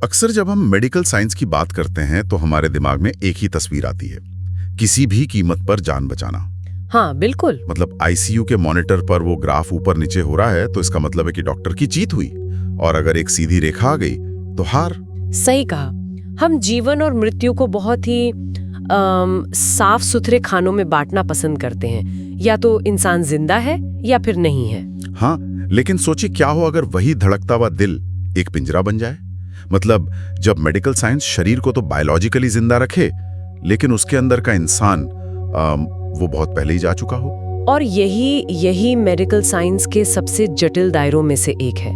अक्सर जब हम मेडिकल साइंस की बात करते हैं तो हमारे दिमाग में एक ही तस्वीर आती है, किसी भी कीमत पर जान बचाना। हाँ बिल्कुल। मतलब आईसीयू के मॉनिटर पर वो ग्राफ ऊपर नीचे हो रहा है तो इसका मतलब है कि डॉक्टर की जीत हुई, और अगर एक सीधी रेखा आ गई तो हार। सही कहा। हम जीवन और मृत्यु को बहुत ही साफ सुथरे खानों में बांटना पसंद करते हैं, या तो इंसान जिंदा है या फिर नहीं है। हाँ, लेकिन सोचिए क्या हो अगर वही धड़कता हुआ दिल एक पिंजरा बन जाए। मतलब जब मेडिकल साइंस शरीर को तो बायोलॉजिकली जिंदा रखे, लेकिन उसके अंदर का इंसान वो बहुत पहले ही जा चुका हो। और यही मेडिकल साइंस के सबसे जटिल दायरों में से एक है।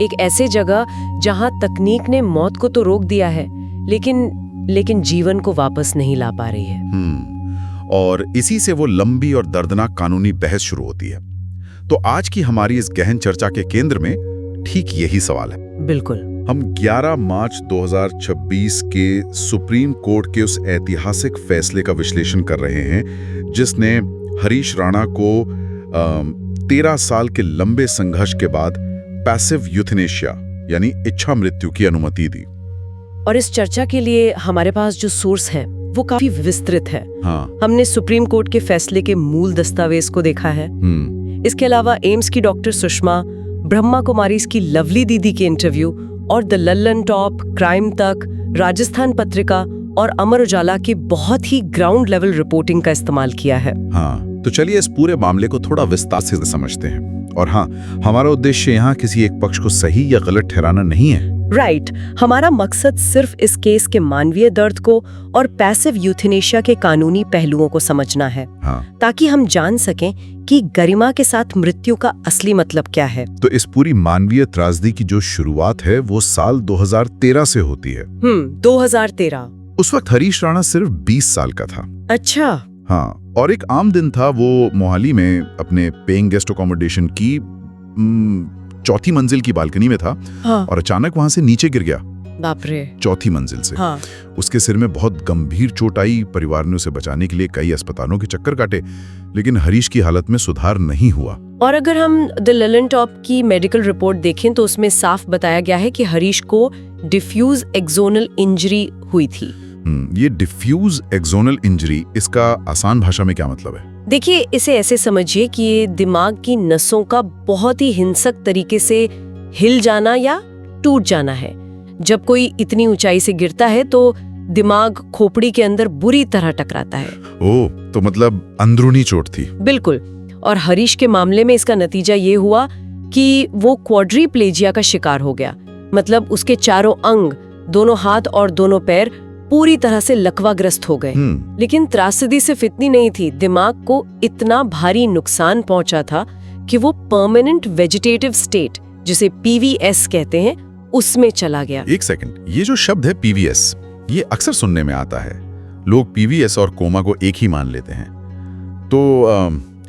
एक ऐसे जगह जहां तकनीक ने मौत को तो रोक दिया है, लेकिन जीवन को वापस नहीं ला पा रही है। और इसी से वो लंबी और दर्दनाक कानूनी बहस शुरू होती है। तो आज की हमारी इस गहन चर्चा के केंद्र में ठीक यही सवाल है। बिल्कुल। हम 11 मार्च 2026 के सुप्रीम कोर्ट के उस ऐतिहासिक फैसले का विश्लेषण कर रहे हैं जिसने हरीश राणा को 13 साल के लंबे संघर्ष के बाद पैसिव यूथनेशिया यानी इच्छा मृत्यु की अनुमति दी। और इस चर्चा के लिए हमारे पास जो सोर्स है वो काफी विस्तृत है। हाँ। हमने सुप्रीम कोर्ट के फैसले के मूल दस्तावेज को देखा है। इसके अलावा एम्स की डॉक्टर सुषमा, ब्रह्मा कुमारी की लवली दीदी के इंटरव्यू और द लल्लन टॉप, क्राइम तक, राजस्थान पत्रिका और अमर उजाला की बहुत ही ग्राउंड लेवल रिपोर्टिंग का इस्तेमाल किया है। हाँ, तो चलिए इस पूरे मामले को थोड़ा विस्तार से समझते हैं। और हाँ, हमारा उद्देश्य यहाँ किसी एक पक्ष को सही या गलत ठहराना नहीं है। राइट। हमारा मकसद सिर्फ इस केस के मानवीय दर्द को और पैसिव यूथनेशिया के कानूनी पहलुओं को समझना है। हाँ। ताकि हम जान सकें कि गरिमा के साथ मृत्यु का असली मतलब क्या है। तो इस पूरी मानवीय त्रासदी की जो शुरुआत है वो साल 2013 से होती है। 2013। उस वक्त हरीश राणा सिर्फ 20 साल का था। अच्छा। हाँ, और एक आम दिन था। वो मोहाली में अपने पेइंग गेस्ट अकोमोडेशन की 4थी मंजिल की बालकनी में था। हाँ। और अचानक वहां से नीचे गिर गया। बाप रे। 4थी मंजिल से। हाँ। उसके सिर में बहुत गंभीर चोट आई। परिवार ने उसे बचाने के लिए कई अस्पतालों के चक्कर काटे, लेकिन हरीश की हालत में सुधार नहीं हुआ। और अगर हम द ललन टॉप की मेडिकल रिपोर्ट देखें तो उसमें साफ बताया गया है कि हरीश को डिफ्यूज एक्सोनल इंजरी हुई थी। ये डिफ्यूज एक्सोनल इंजरी, इसका आसान भाषा में क्या मतलब है? देखिए, इसे ऐसे समझिए कि ये दिमाग की नसों का बहुत ही हिंसक तरीके से हिल जाना या टूट जाना है। जब कोई इतनी ऊंचाई से गिरता है तो दिमाग खोपड़ी के अंदर बुरी तरह टकराता है। ओह, तो मतलब अंदरूनी चोट थी। बिल्कुल। और हरीश के मामले में इसका नतीजा ये हुआ कि वो क्वाड्रीप्लेजिया का शिकार हो गया। मतलब उसके चारों अंग, दोनों हाथ और दोनों पैर पूरी तरह से लकवाग्रस्त हो गए। लेकिन त्रासदी सिर्फ इतनी नहीं थी, दिमाग को इतना भारी नुकसान पहुंचा था कि वो परमानेंट वेजिटेटिव स्टेट, जिसे पीवीएस कहते हैं, उसमें चला गया। एक सेकंड, ये जो शब्द है पीवीएस, ये अक्सर सुनने में आता है। लोग पीवीएस और कोमा को एक ही मान लेते हैं। तो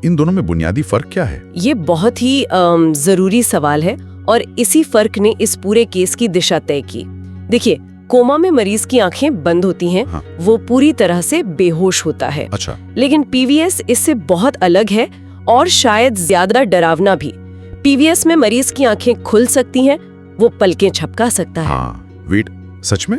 इन दोनों में बुनियादी फर्क क्या है? ये बहुत ही जरूरी सवाल है और इसी फर्क ने इस पूरे केस की दिशा तय की। देखिए, कोमा में मरीज की आंखें बंद होती हैं। हाँ। वो पूरी तरह से बेहोश होता है। अच्छा। लेकिन पीवीएस इससे बहुत अलग है और शायद ज्यादा डरावना भी। पीवीएस में मरीज की आंखें खुल सकती हैं, वो पलकें झपका सकता है। हाँ, वेट, सच में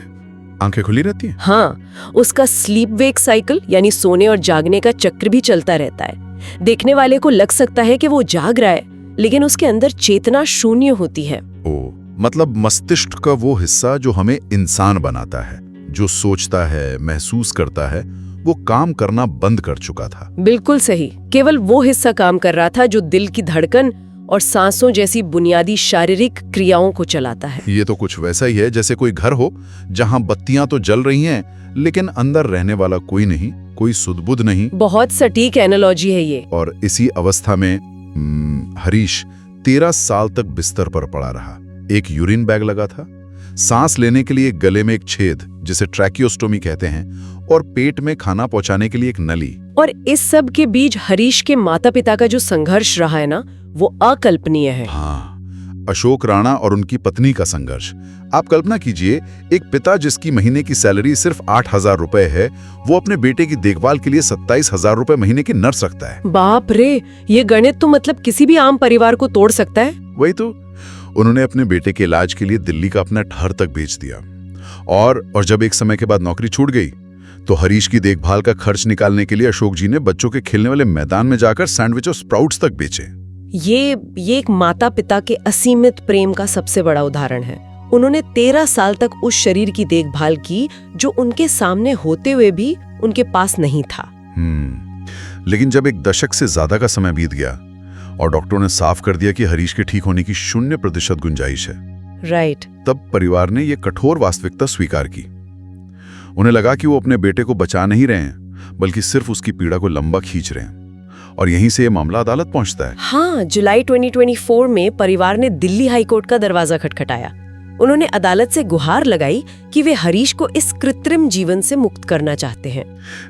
आंखें खुली रहती हैं? हाँ, उसका स्लीप वेक साइकिल यानी सोने और जागने का चक्र भी चलता रहता है। देखने वाले को लग सकता है कि वो जाग रहा है, लेकिन उसके अंदर चेतना शून्य होती है। ओ, मतलब मस्तिष्क का वो हिस्सा जो हमें इंसान बनाता है, जो सोचता है, महसूस करता है, वो काम करना बंद कर चुका था। बिल्कुल सही। केवल वो हिस्सा काम कर रहा था जो दिल की धड़कन और सांसों जैसी बुनियादी शारीरिक क्रियाओं को चलाता है। ये तो कुछ वैसा ही है जैसे कोई घर हो जहां बत्तियां तो जल रही हैं, लेकिन अंदर रहने वाला कोई नहीं, कोई सुध-बुध नहीं। बहुत सटीक एनालॉजी है ये। और इसी अवस्था में हरीश 13 साल तक बिस्तर पर पड़ा रहा। एक यूरिन बैग लगा था, सांस लेने के लिए गले में एक छेद जिसे ट्रैकियोस्टोमी कहते हैं, और पेट में खाना पहुंचाने के लिए एक नली। और इस सब के बीच हरीश के माता पिता का जो संघर्ष रहा है ना, वो अकल्पनीय है। हाँ, अशोक राणा और उनकी पत्नी का संघर्ष। आप कल्पना कीजिए, एक पिता जिसकी महीने की सैलरी सिर्फ 8,000 रुपए है, वो अपने बेटे की देखभाल के लिए 27,000 रुपए महीने की नर्स रखता है। बाप रे, ये गणित तो मतलब किसी भी आम परिवार को तोड़ सकता है। वही तो। उन्होंने अपने बेटे के इलाज के लिए दिल्ली का अपना घर तक बेच दिया। और जब एक समय के बाद नौकरी छूट गई तो हरीश की देखभाल का खर्च निकालने के लिए अशोक जी ने बच्चों के खेलने वाले मैदान में जाकर सैंडविच और स्प्राउट्स तक बेचे। ये एक माता पिता के असीमित प्रेम का सबसे बड़ा उदाहरण है। उन्होंने 13 साल तक उस शरीर की देखभाल की जो उनके सामने होते हुए भी उनके पास नहीं था। लेकिन जब एक दशक से ज्यादा का समय बीत गया और डॉक्टरों ने साफ कर दिया कि हरीश के ठीक होने की 0% गुंजाइश है, राइट, तब परिवार ने यह कठोर वास्तविकता स्वीकार की। उन्हें लगा कि वो अपने बेटे को बचा नहीं रहे हैं बल्कि सिर्फ उसकी पीड़ा को लंबा खींच रहे हैं, और यहीं से ये मामला अदालत पहुंचता है। हाँ, जुलाई 2024 में परिवार ने दिल्ली हाई कोर्ट का दरवाजा खटखटाया। उन्होंने अदालत से गुहार लगाई कि वे हरीश को इस कृत्रिम जीवन से मुक्त करना चाहते हैं।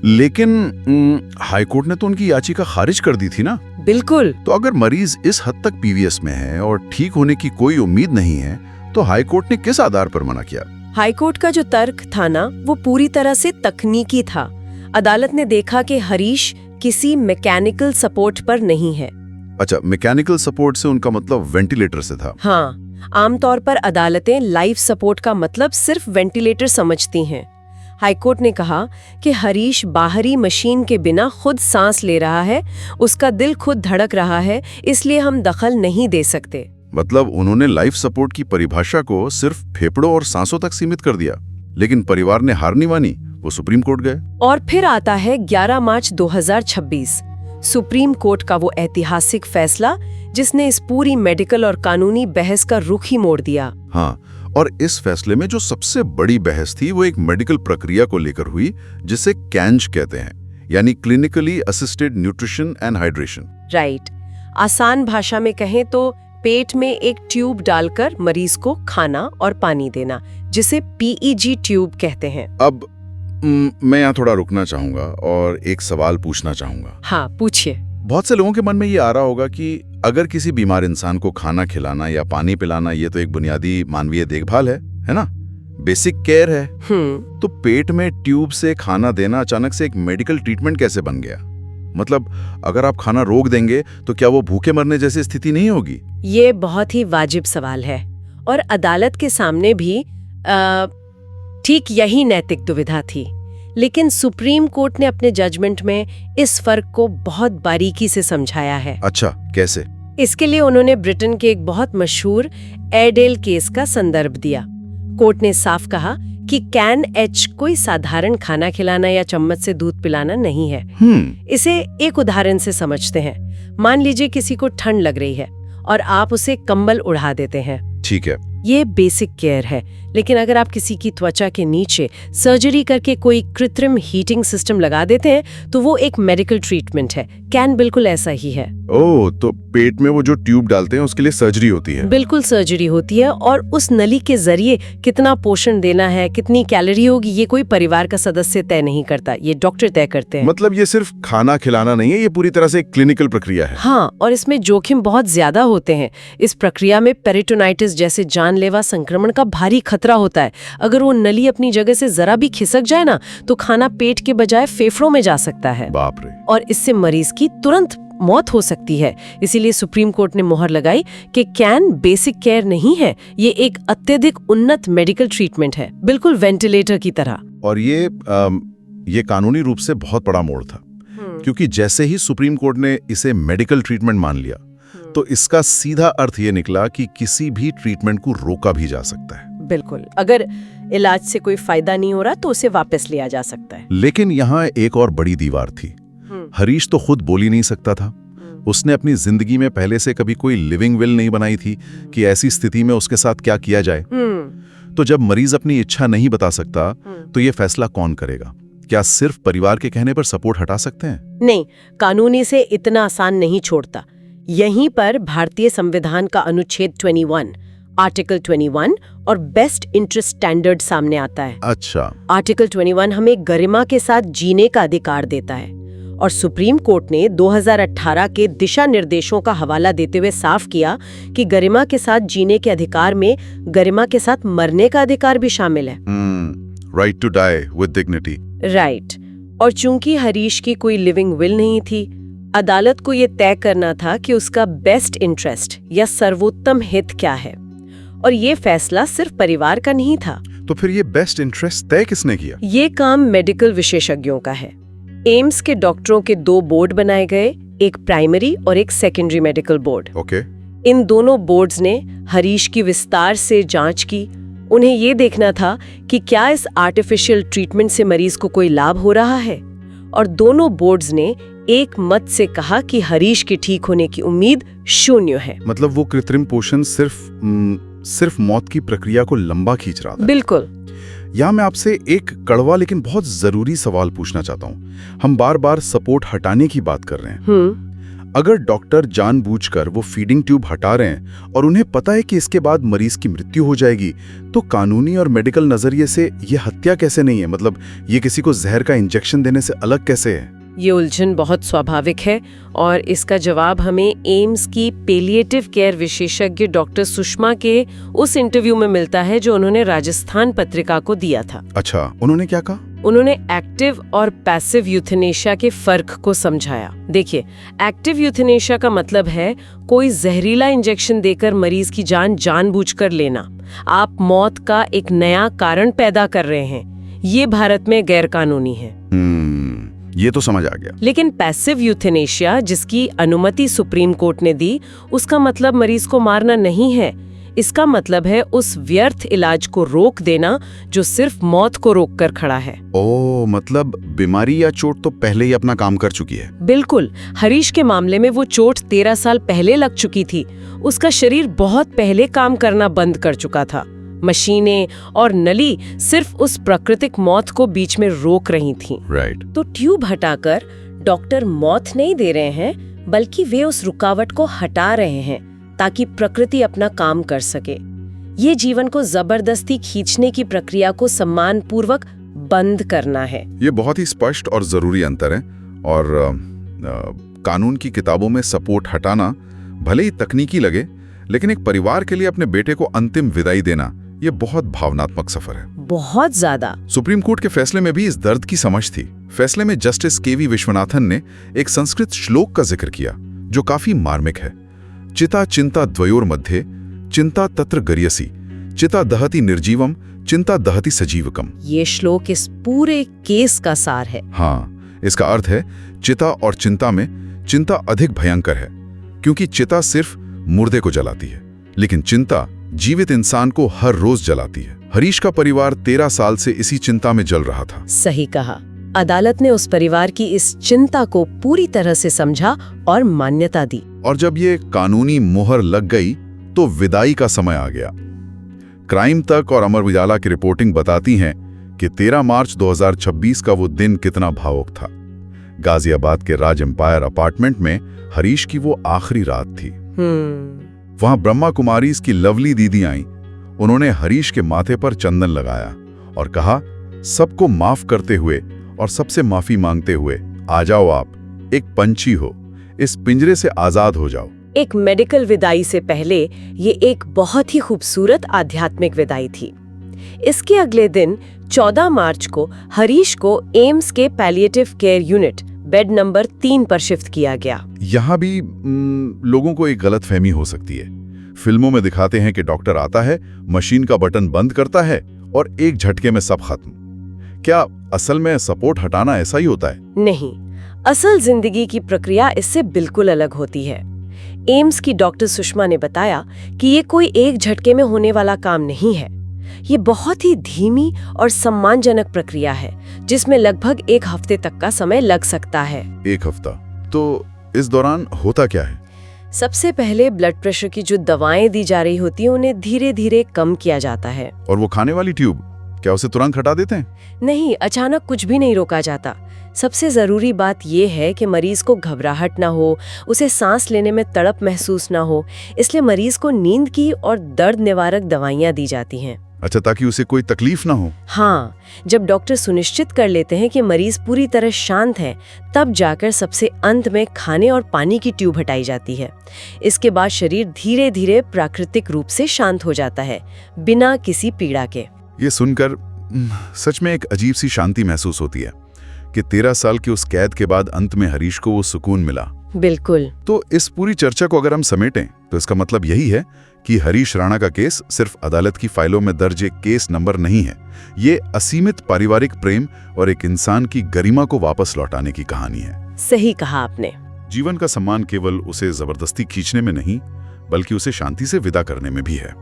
लेकिन हाई कोर्ट ने तो उनकी याचिका खारिज कर दी थी ना। बिल्कुल। तो अगर मरीज इस हद तक पीवीएस में है और ठीक होने की कोई उम्मीद नहीं है तो हाई कोर्ट ने किस आधार पर मना किया? हाई कोर्ट का जो तर्क था ना, वो पूरी तरह से तकनीकी था। अदालत ने देखा कि हरीश किसी मैकेनिकल सपोर्ट पर नहीं है। अच्छा, मैकेनिकल सपोर्ट से उनका मतलब वेंटिलेटर से था? हाँ, आमतौर पर अदालतें लाइफ सपोर्ट का मतलब सिर्फ वेंटिलेटर समझती हैं। हाईकोर्ट ने कहा कि हरीश बाहरी मशीन के बिना खुद सांस ले रहा है, उसका दिल खुद धड़क रहा है, इसलिए हम दखल नहीं दे सकते। मतलब उन्होंने लाइफ सपोर्ट की परिभाषा को सिर्फ फेफड़ों और सांसों तक सीमित कर दिया। लेकिन परिवार ने हार नहीं मानी, वो सुप्रीम कोर्ट गए। और फिर आता है 11 मार्च 2026, सुप्रीम कोर्ट का वो ऐतिहासिक फैसला जिसने इस पूरी मेडिकल और कानूनी बहस का रुख ही मोड़ दिया। हाँ, और इस फैसले में जो सबसे बड़ी बहस थी वो एक मेडिकल प्रक्रिया को लेकर हुई जिसे कैंज कहते हैं, यानी clinically assisted nutrition and hydration. Right, आसान भाषा में कहें तो पेट में एक ट्यूब डालकर मरीज को खाना और पानी देना, जिसे पीईजी ट्यूब कहते हैं। अब मैं यहाँ थोड़ा रुकना चाहूंगा और एक सवाल पूछना चाहूंगा। हाँ, पूछिए। बहुत से लोगों के मन में ये आ रहा होगा कि अगर किसी बीमार इंसान को खाना खिलाना या पानी पिलाना ये तो एक बुनियादी मानवीय देखभाल है ना, बेसिक केयर है। तो पेट में ट्यूब से खाना देना अचानक से एक मेडिकल ट्रीटमेंट कैसे बन गया? मतलब अगर आप खाना रोक देंगे तो क्या वो भूखे मरने जैसी स्थिति नहीं होगी? ये बहुत ही वाजिब सवाल है और अदालत के सामने भी ठीक यही नैतिक दुविधा थी। लेकिन सुप्रीम कोर्ट ने अपने जजमेंट में इस फर्क को बहुत बारीकी से समझाया है। अच्छा, कैसे? इसके लिए उन्होंने ब्रिटेन के एक बहुत मशहूर एयरडेल केस का संदर्भ दिया। कोर्ट ने साफ कहा कि कैन एच कोई साधारण खाना खिलाना या चम्मच से दूध पिलाना नहीं है। इसे एक उदाहरण से समझते हैं। मान लीजिए किसी को ठंड लग रही है और आप उसे कंबल उड़ा देते हैं। ठीक है, ये बेसिक केयर है। लेकिन अगर आप किसी की त्वचा के नीचे सर्जरी करके कोई कृत्रिम हीटिंग सिस्टम लगा देते हैं तो वो एक मेडिकल ट्रीटमेंट है। कैन बिल्कुल ऐसा ही है। ओह, तो पेट में वो जो ट्यूब डालते हैं उसके लिए सर्जरी होती है? बिल्कुल सर्जरी होती है, और उस नली के जरिए कितना पोषण देना है, कितनी कैलोरी होगी, ये कोई परिवार का सदस्य तय नहीं करता, ये डॉक्टर तय करते हैं। मतलब ये सिर्फ खाना खिलाना नहीं है, ये पूरी तरह से एक क्लिनिकल प्रक्रिया है। हाँ, और इसमें जोखिम बहुत ज्यादा होते हैं। इस प्रक्रिया में पेरिटोनाइटिस जैसे जानलेवा संक्रमण का भारी खतरा होता है। अगर वो नली अपनी जगह से जरा भी खिसक जाए ना तो खाना पेट के बजाय फेफड़ों में जा सकता है। बाप रे। और इससे मरीज की तुरंत मौत हो सकती है। इसीलिए सुप्रीम कोर्ट ने मोहर लगाई कि कैन बेसिक केयर नहीं है, ये एक अत्यधिक उन्नत मेडिकल ट्रीटमेंट है, बिल्कुल वेंटिलेटर की तरह। और ये कानूनी रूप से बहुत बड़ा मोड़ था, क्योंकि जैसे ही सुप्रीम कोर्ट ने इसे मेडिकल ट्रीटमेंट मान लिया तो इसका सीधा अर्थ ये निकला कि किसी भी ट्रीटमेंट को रोका भी जा सकता है। बिल्कुल, अगर इलाज से कोई फायदा नहीं हो रहा तो उसे वापस लिया जा सकता है। लेकिन यहाँ एक और बड़ी दीवार थी। हरीश तो खुद बोल ही नहीं सकता था। उसने अपनी जिंदगी में पहले से कभी कोई लिविंग विल नहीं बनाई थी कि ऐसी स्थिति में उसके साथ क्या किया जाए। तो जब मरीज अपनी इच्छा नहीं बता सकता तो ये फैसला कौन करेगा? क्या सिर्फ परिवार के कहने पर सपोर्ट हटा सकते हैं? नहीं, कानूनी से इतना आसान नहीं छोड़ता। यहीं पर भारतीय संविधान का अनुच्छेद 21, आर्टिकल 21 और बेस्ट इंटरेस्ट स्टैंडर्ड सामने आता है। अच्छा। आर्टिकल 21 हमें गरिमा के साथ जीने का अधिकार देता है, और सुप्रीम कोर्ट ने 2018 के दिशा निर्देशों का हवाला देते हुए साफ किया कि गरिमा के साथ जीने के अधिकार में गरिमा के साथ मरने का अधिकार भी शामिल है। Right to die with dignity. Right. और चूंकि हरीश की कोई लिविंग विल नहीं थी, अदालत को ये तय करना था कि उसका बेस्ट इंटरेस्ट या सर्वोत्तम हित क्या है। और ये फैसला सिर्फ परिवार का नहीं था। तो फिर ये बेस्ट इंटरेस्ट तय किसने किया? ये काम मेडिकल विशेषज्ञों का है। एम्स के डॉक्टरों के 2 बोर्ड बनाए गए, एक प्राइमरी और एक सेकेंडरी मेडिकल बोर्ड। ओके। इन दोनों बोर्ड्स ने हरीश की विस्तार से जांच की। उन्हें ये देखना था कि क्या इस आर्टिफिशियल ट्रीटमेंट से मरीज को कोई लाभ हो रहा है, और दोनों बोर्ड्स ने एक मत से कहा कि हरीश के ठीक होने की उम्मीद 0 है। मतलब वो कृत्रिम पोषण सिर्फ मौत की प्रक्रिया को लंबा खींच रहा था। बिल्कुल। यहाँ मैं आपसे एक कड़वा लेकिन बहुत जरूरी सवाल पूछना चाहता हूँ। हम बार बार सपोर्ट हटाने की बात कर रहे हैं। अगर डॉक्टर जानबूझकर वो फीडिंग ट्यूब हटा रहे हैं और उन्हें पता है कि इसके बाद मरीज की मृत्यु हो जाएगी, तो कानूनी और मेडिकल नजरिए से ये हत्या कैसे नहीं है? मतलब ये किसी को जहर का इंजेक्शन देने से अलग कैसे है? ये उलझन बहुत स्वाभाविक है और इसका जवाब हमें एम्स की पैलिएटिव केयर विशेषज्ञ डॉक्टर सुषमा के उस इंटरव्यू में मिलता है जो उन्होंने राजस्थान पत्रिका को दिया था। अच्छा, उन्होंने क्या कहा? उन्होंने एक्टिव और पैसिव यूथेनेशिया के फर्क को समझाया। देखिए, एक्टिव यूथेनेशिया का मतलब है कोई जहरीला इंजेक्शन देकर मरीज की जान जानबूझकर लेना। आप मौत का एक नया कारण पैदा कर रहे हैं। ये भारत में गैरकानूनी है। ये तो समझ आ गया। लेकिन पैसिव यूथेनेशिया, जिसकी अनुमति सुप्रीम कोर्ट ने दी, उसका मतलब मरीज को मारना नहीं है। इसका मतलब है उस व्यर्थ इलाज को रोक देना जो सिर्फ मौत को रोक कर खड़ा है। ओह, मतलब बीमारी या चोट तो पहले ही अपना काम कर चुकी है। बिल्कुल। हरीश के मामले में वो चोट 13 साल पहले लग चुकी थी। उसका शरीर बहुत पहले काम करना बंद कर चुका था। मशीनें और नली सिर्फ उस प्राकृतिक मौत को बीच में रोक रही थीं। राइट। तो ट्यूब हटाकर डॉक्टर मौत नहीं दे रहे हैं, बल्कि वे उस रुकावट को हटा रहे हैं ताकि प्रकृति अपना काम कर सके। ये जीवन को जबरदस्ती खींचने की प्रक्रिया को सम्मानपूर्वक बंद करना है। ये बहुत ही स्पष्ट और जरूरी अंतर है। और कानून की किताबों में सपोर्ट हटाना भले ही तकनीकी लगे, लेकिन एक परिवार के लिए अपने बेटे को अंतिम विदाई देना, ये बहुत भावनात्मक सफर है। बहुत ज्यादा। सुप्रीम कोर्ट के फैसले में भी इस दर्द की समझ थी। फैसले में जस्टिस के.वी. विश्वनाथन ने एक संस्कृत श्लोक का जिक्र किया जो काफी मार्मिक है। चिता चिंता द्वयोर मध्ये चिंता तत्र गर्यसी चिता दहति निर्जीवम चिंता दहति सजीवकम। ये श्लोक इस पूरे केस का सार है। हाँ, इसका अर्थ है चिता और चिंता में चिंता अधिक भयंकर है, क्योंकि चिता सिर्फ मुर्दे को जलाती है, लेकिन चिंता जीवित इंसान को हर रोज जलाती है। हरीश का परिवार 13 साल से इसी चिंता में जल रहा था। सही कहा। अदालत ने उस परिवार की इस चिंता को पूरी तरह से समझा और मान्यता दी। और जब ये कानूनी मोहर लग गई तो विदाई का समय आ गया। क्राइम तक और अमर उजाला की रिपोर्टिंग बताती हैं कि 13 मार्च 2026 का वो दिन कितना भावुक था। गाजियाबाद के राज एम्पायर अपार्टमेंट में हरीश की वो आखिरी रात थी। वहां ब्रह्मा कुमारीज की लवली दीदी आईं। उन्होंने हरीश के माथे पर चंदन लगाया और कहा, सबको माफ करते हुए और सबसे माफी मांगते हुए, आ जाओ, आप एक पंछी हो, इस पिंजरे से आजाद हो जाओ। एक मेडिकल विदाई से पहले ये एक बहुत ही खूबसूरत आध्यात्मिक विदाई थी। इसके अगले दिन 14 मार्च को हरीश को एम्स के palliative care unit bed number 3 पर शिफ्ट किया गया। यहाँ भी लोगों को एक गलतफहमी हो सकती है। फिल्मों में दिखाते हैं कि डॉक्टर आता है, मशीन का बटन बंद करता है और एक झटके में सब खत्म। क्या असल में सपोर्ट हटाना ऐसा ही होता है? नहीं, असल जिंदगी की प्रक्रिया इससे बिल्कुल अलग होती है। एम्स की डॉक्टर सुषमा ने बताया कि ये कोई एक झटके में होने वाला काम नहीं है। ये बहुत ही धीमी और सम्मानजनक प्रक्रिया है, जिसमें लगभग 1 हफ्ते तक का समय लग सकता है। 1 हफ्ता? तो इस दौरान होता क्या है? सबसे पहले ब्लड प्रेशर की जो दवाएं दी जा रही होती हैं, उन्हें धीरे धीरे कम किया जाता है। और वो खाने वाली ट्यूब, क्या उसे तुरंत हटा देते हैं? नहीं, अचानक कुछ भी नहीं रोका जाता। सबसे जरूरी बात यह है कि मरीज को घबराहट ना हो, उसे सांस लेने में तड़प महसूस ना हो, इसलिए मरीज को नींद की और दर्द निवारक दवाइयां दी जाती हैं। अच्छा, ताकि उसे कोई तकलीफ ना हो। हाँ, जब डॉक्टर सुनिश्चित कर लेते हैं कि मरीज पूरी तरह शांत है, तब जाकर सबसे अंत में खाने और पानी की ट्यूब हटाई जाती है। इसके बाद शरीर धीरे धीरे प्राकृतिक रूप से शांत हो जाता है, बिना किसी पीड़ा के। ये सुनकर सच में एक अजीब सी शांति महसूस होती है कि 13 साल की उस कैद के बाद अंत में हरीश को वो सुकून मिला। बिल्कुल। तो इस पूरी चर्चा को अगर हम समेटें तो इसका मतलब यही है कि हरीश राणा का केस सिर्फ अदालत की फाइलों में दर्ज एक केस नंबर नहीं है। ये असीमित पारिवारिक प्रेम और एक इंसान की गरिमा को वापस लौटाने की कहानी है। सही कहा आपने। जीवन का सम्मान केवल उसे जबरदस्ती खींचने में नहीं, बल्कि उसे शांति से विदा करने में भी है।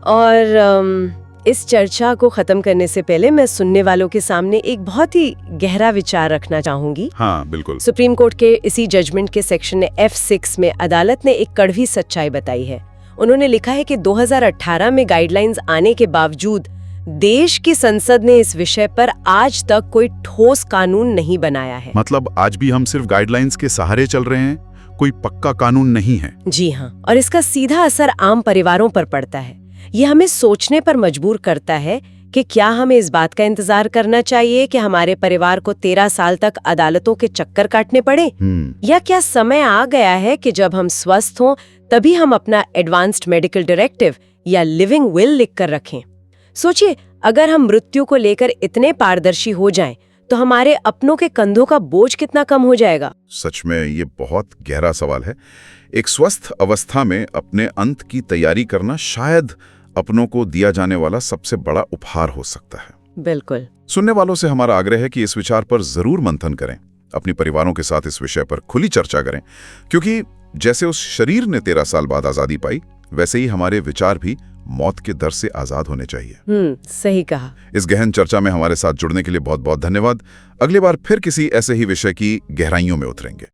और इस चर्चा को खत्म करने से पहले मैं सुनने वालों के सामने एक बहुत ही गहरा विचार रखना चाहूंगी। हाँ, बिल्कुल। सुप्रीम कोर्ट के इसी जजमेंट के सेक्शन F6 में अदालत ने एक कड़वी सच्चाई बताई है। उन्होंने लिखा है कि 2018 में गाइडलाइंस आने के बावजूद देश की संसद ने इस विषय पर आज तक कोई ठोस कानून नहीं बनाया है। मतलब आज भी हम सिर्फ गाइडलाइंस के सहारे चल रहे हैं, कोई पक्का कानून नहीं है। जी हाँ, और इसका सीधा असर आम परिवारों पर पड़ता है। ये हमें सोचने पर मजबूर करता है कि क्या हमें इस बात का इंतजार करना चाहिए कि हमारे परिवार को 13 साल तक अदालतों के चक्कर काटने पड़े, या क्या समय आ गया है कि जब हम स्वस्थ हों तभी हम अपना एडवांस्ड मेडिकल डायरेक्टिव या लिविंग विल लिख कर रखें। सोचिए, अगर हम मृत्यु को लेकर इतने पारदर्शी हो जाएं, तो हमारे अपनों के कंधों का बोझ कितना कम हो जाएगा। सच में ये बहुत गहरा सवाल है। एक स्वस्थ अवस्था में अपने अंत की तैयारी करना शायद अपनों को दिया जाने वाला सबसे बड़ा उपहार हो सकता है। बिल्कुल। सुनने वालों से हमारा आग्रह है कि इस विचार पर जरूर मंथन करें, अपने परिवारों के साथ इस विषय पर खुली चर्चा करें, क्योंकि जैसे उस शरीर ने 13 साल बाद आजादी पाई, वैसे ही हमारे विचार भी मौत के डर से आजाद होने चाहिए। सही कहा। इस गहन चर्चा में हमारे साथ जुड़ने के लिए बहुत बहुत धन्यवाद। अगली बार फिर किसी ऐसे ही विषय की गहराइयों में उतरेंगे।